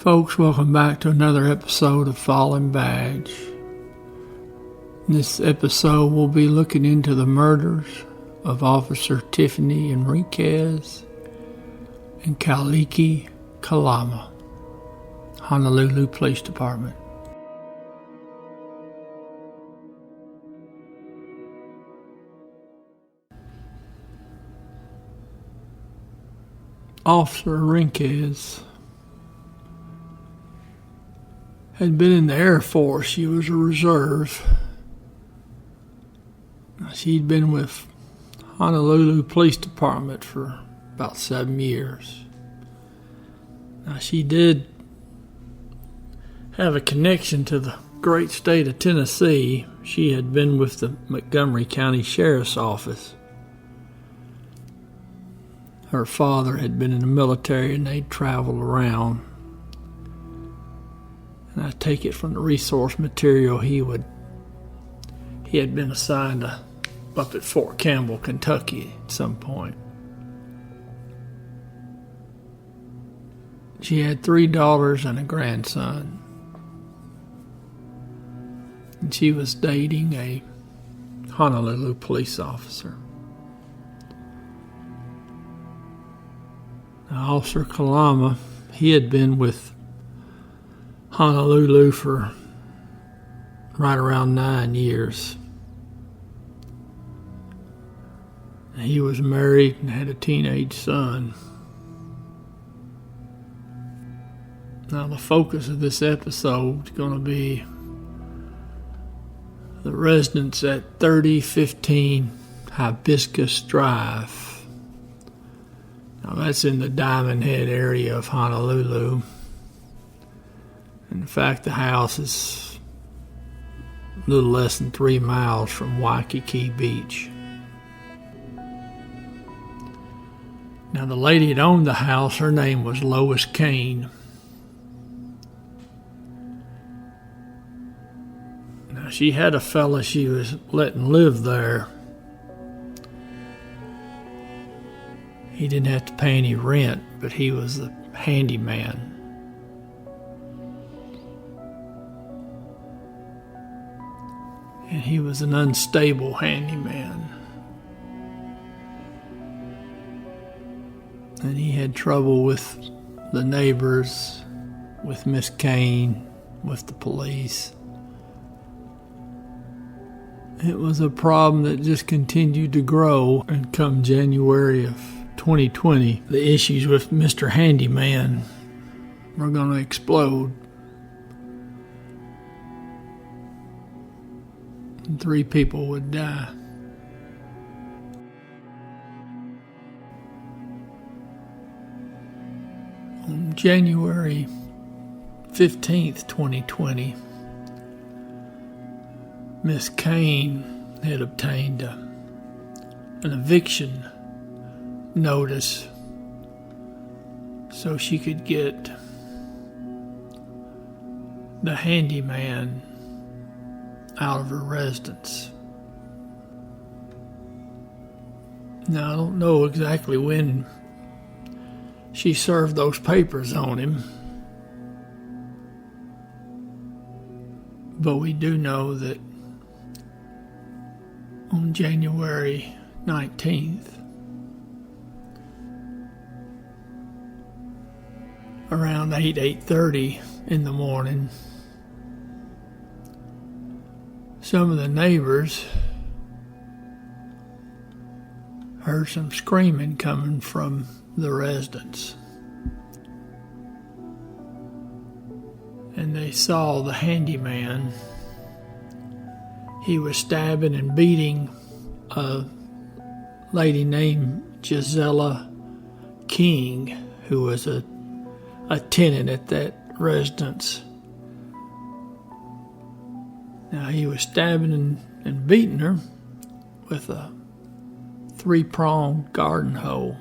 Folks, welcome back to another episode of Fallen Badge. In this episode, we'll be looking into the murders of Officer Tiffany Enriquez and Kaulike, Kalama, Honolulu Police Department. Officer Enriquez had been in the Air Force. She was a reserve. She'd been with Honolulu Police Department for about 7 years. Now, she did have a connection to the great state of Tennessee. She had been with the Montgomery County Sheriff's Office. Her father had been in the military and they'd traveled around. And I take it from the resource material he had been assigned up at Fort Campbell, Kentucky at some point. She had 3 daughters and a grandson. And she was dating a Honolulu police officer. Now, Officer Kalama, he had been with Honolulu for right around 9 years. He was married and had a teenage son. Now, the focus of this episode is going to be the residents at 3015 Hibiscus Drive. Now, that's in the Diamond Head area of Honolulu. In fact, the house is a little less than 3 miles from Waikiki Beach. Now, the lady that owned the house, her name was Lois Kane. Now, she had a fella she was letting live there. He didn't have to pay any rent, but he was the handyman. And he was an unstable handyman. And he had trouble with the neighbors, with Miss Kane, with the police. It was a problem that just continued to grow, and come January of 2020, the issues with Mr. Handyman were going to explode. And 3 people would die. On January 15th, 2020, Miss Kane had obtained an eviction notice so she could get the handyman out of her residence. Now, I don't know exactly when she served those papers on him, but we do know that on January 19th, around 8:30 in the morning, some of the neighbors heard some screaming coming from the residence. And they saw the handyman. He was stabbing and beating a lady named Gisela King, who was a tenant at that residence. Now, he was stabbing and beating her with a 3-pronged garden hoe.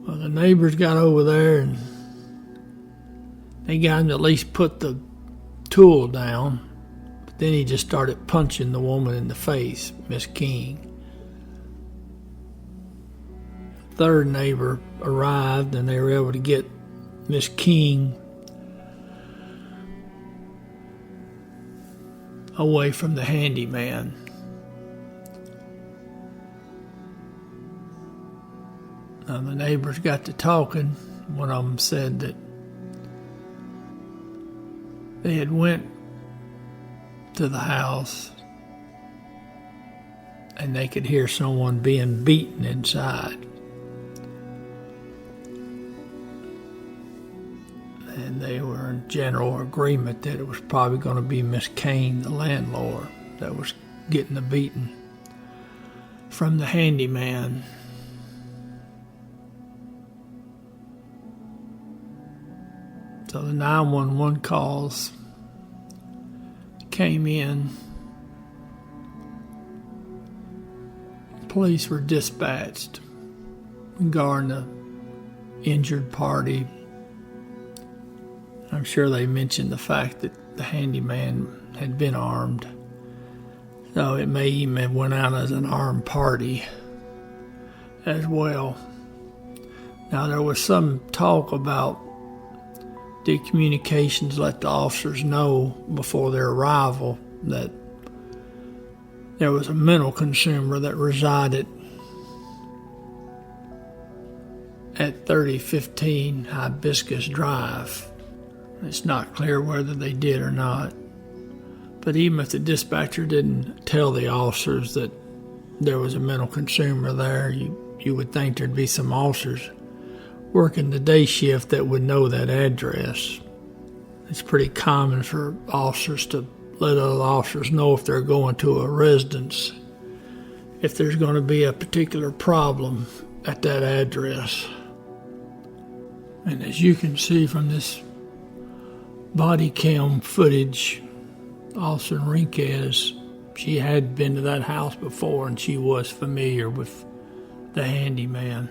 Well, the neighbors got over there and they got him to at least put the tool down. But then he just started punching the woman in the face, Miss King. third neighbor arrived, and they were able to get Miss King away from the handyman. The neighbors got to talking. One of them said that they had went to the house and they could hear someone being beaten inside. And they were in general agreement that it was probably going to be Miss Kane, the landlord, that was getting the beating from the handyman. So the 911 calls came in. Police were dispatched regarding the injured party. I'm sure they mentioned the fact that the handyman had been armed. So it may even have went out as an armed party as well. Now there was some talk about the communications let the officers know before their arrival that there was a mental consumer that resided at 3015 Hibiscus Drive. It's not clear whether they did or not. But even if the dispatcher didn't tell the officers that there was a mental consumer there, you would think there'd be some officers working the day shift that would know that address. It's pretty common for officers to let other officers know if they're going to a residence, if there's going to be a particular problem at that address. And as you can see from this Bodycam footage, Officer Enriquez, she had been to that house before and she was familiar with the handyman.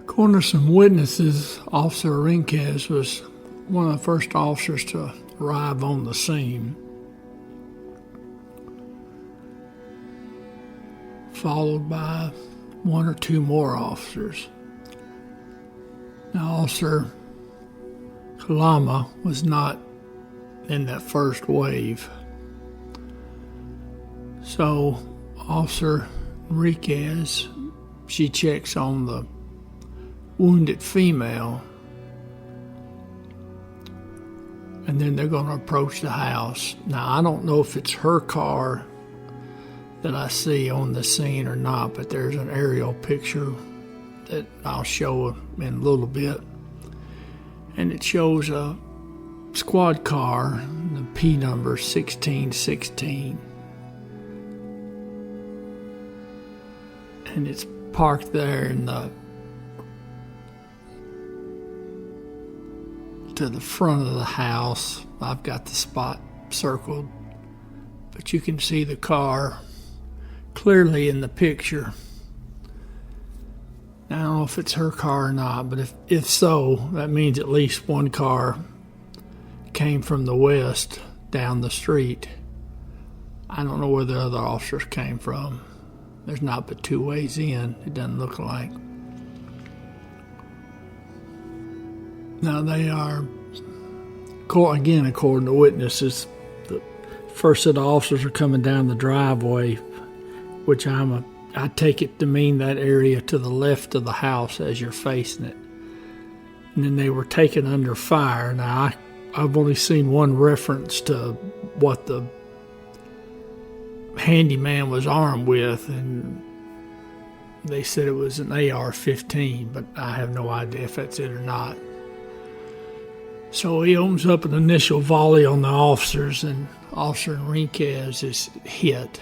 According to some witnesses, Officer Enriquez was one of the first officers to arrive on the scene, followed by one or two more officers. Now, Officer Kalama was not in that first wave. So, Officer Enriquez, she checks on the wounded female, and then they're going to approach the house. Now, I don't know if it's her car that I see on the scene or not, but there's an aerial picture that I'll show in a little bit. And it shows a squad car, the P number 1616. And it's parked there in to the front of the house. I've got the spot circled, but you can see the car clearly in the picture. Now, I don't know if it's her car or not, but if so, that means at least one car came from the west down the street. I don't know where the other officers came from. There's not but two ways in, it doesn't look like. Now they are, again, according to witnesses, the first set of officers are coming down the driveway, which I take it to mean that area to the left of the house as you're facing it. And then they were taken under fire. Now, I've only seen one reference to what the handyman was armed with, and they said it was an AR-15, but I have no idea if that's it or not. So he opens up an initial volley on the officers, and Officer Enriquez is hit.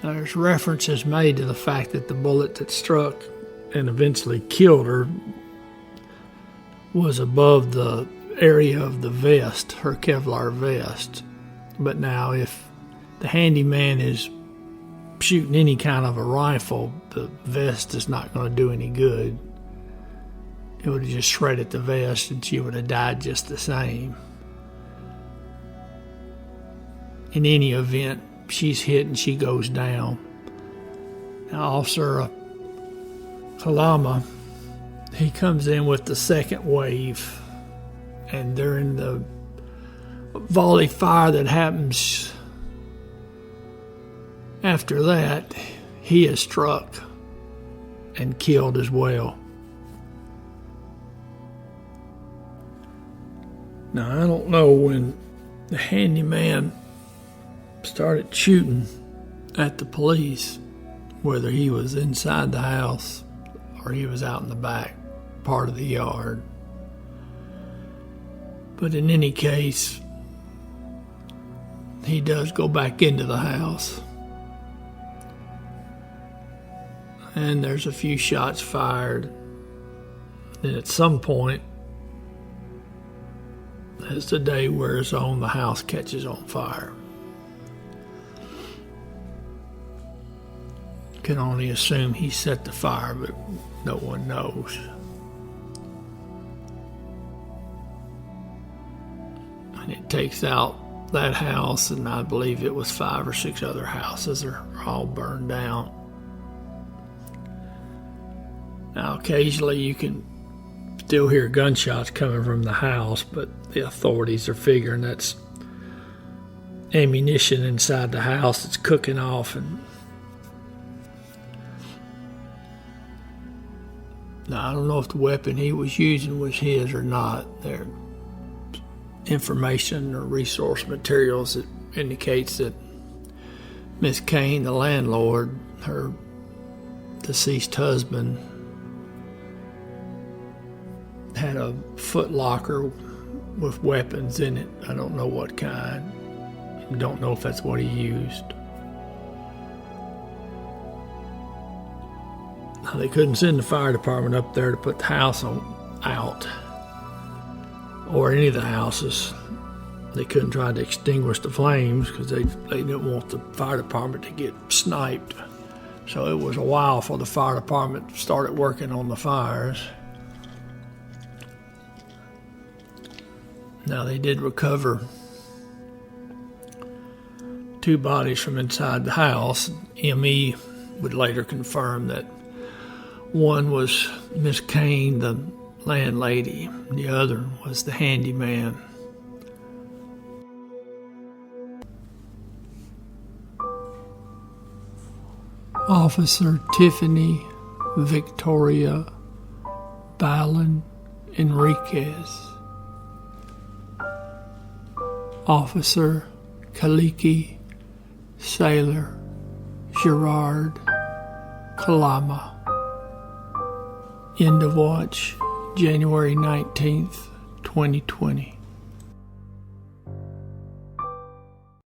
Now, there's references made to the fact that the bullet that struck and eventually killed her was above the area of the vest, her Kevlar vest. But now, if the handyman is shooting any kind of a rifle, the vest is not going to do any good. It would have just shredded the vest and she would have died just the same. In any event, she's hit and she goes down. Now, Officer Kalama, he comes in with the second wave, and during the volley fire that happens after that, he is struck and killed as well. Now, I don't know when the handyman started shooting at the police, whether he was inside the house or he was out in the back part of the yard. But in any case, he does go back into the house. And there's a few shots fired. And at some point, as the day wears on, the house catches on fire. Can only assume he set the fire, but no one knows. And it takes out that house, and I believe it was 5 or 6 other houses are all burned down. Now, occasionally you can still hear gunshots coming from the house, but the authorities are figuring that's ammunition inside the house that's cooking off. And now, I don't know if the weapon he was using was his or not. There's information or resource materials that indicates that Miss Kane, the landlord, her deceased husband, had a foot locker with weapons in it. I don't know what kind. Don't know if that's what he used. Now, they couldn't send the fire department up there to put the house out, or any of the houses. They couldn't try to extinguish the flames because they didn't want the fire department to get sniped. So it was a while for the fire department started working on the fires. Now, they did recover 2 bodies from inside the house. ME would later confirm that one was Miss Kane, the landlady, and the other was the handyman. Officer Tiffany Victoria Balan Enriquez. Officer Kaulike Sailor Gerard Kalama. End of watch, January 19th, 2020.